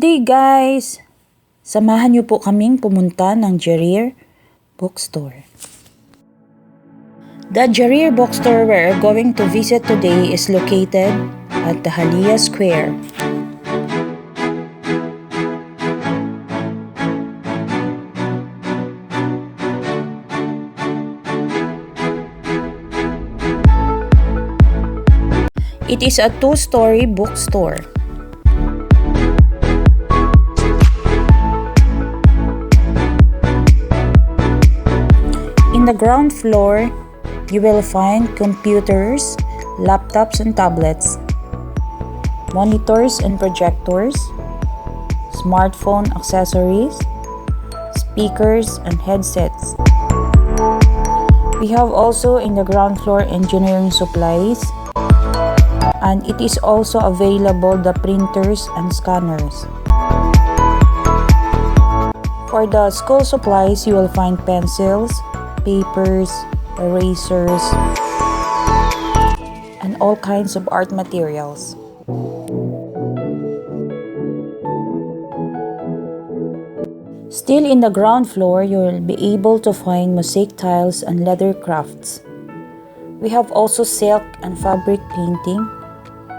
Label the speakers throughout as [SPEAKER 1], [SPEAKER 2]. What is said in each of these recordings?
[SPEAKER 1] Good day guys! Samahan niyo po kaming pumunta ng Jarir Bookstore. The Jarir Bookstore we're going to visit today is located at the Halia Square. It is a two-story bookstore. In the ground floor, you will find computers, laptops and tablets, monitors and projectors, smartphone accessories, speakers and headsets. We have also in the ground floor engineering supplies, and it is also available the printers and scanners. For the school supplies, you will find pencils, papers, erasers, and all kinds of art materials. Still in the ground floor, you will be able to find mosaic tiles and leather crafts. We have also silk and fabric painting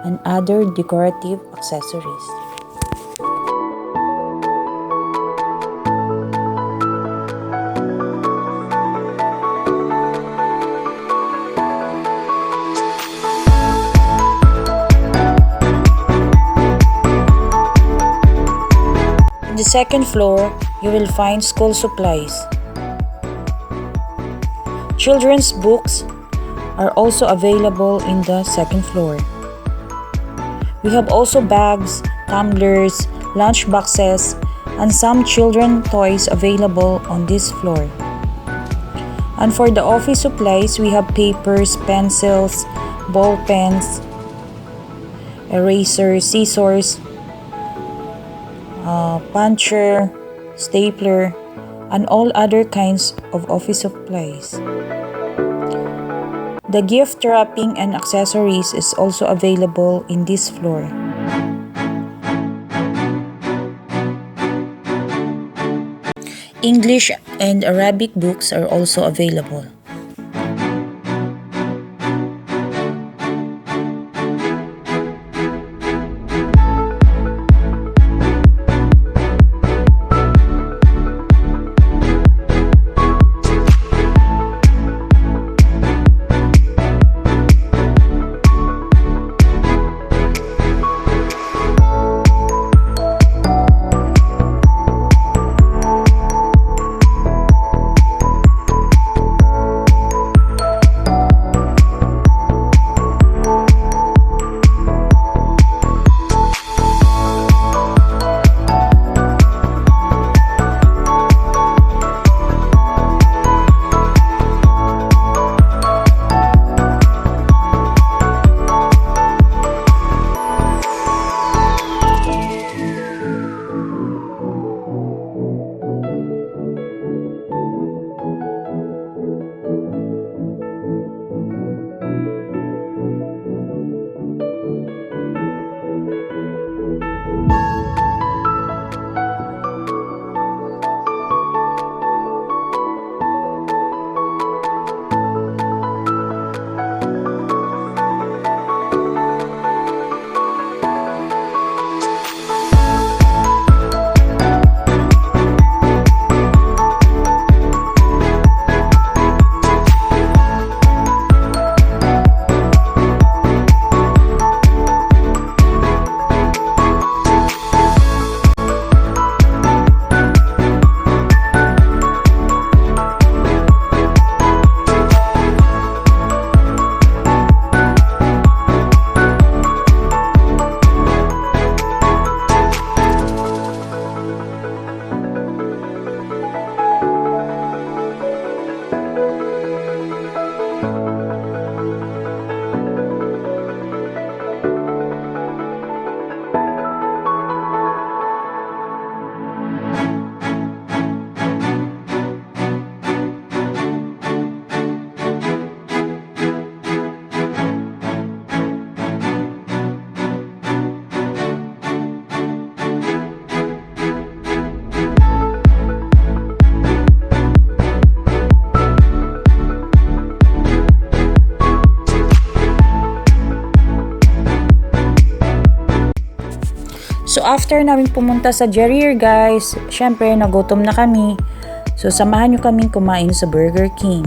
[SPEAKER 1] and other decorative accessories. On the second floor, you will find school supplies. Children's books are also available in the second floor. We have also bags, tumblers, lunch boxes, and some children toys available on this floor. And for the office supplies, we have papers, pencils, ball pens, erasers, scissors, puncher, stapler, and all other kinds of office supplies. The gift wrapping and accessories is also available in this floor. English and Arabic books are also available. So after namin pumunta sa Jarir guys, syempre nagutom na kami. So samahan nyo kaming kumain sa Burger King.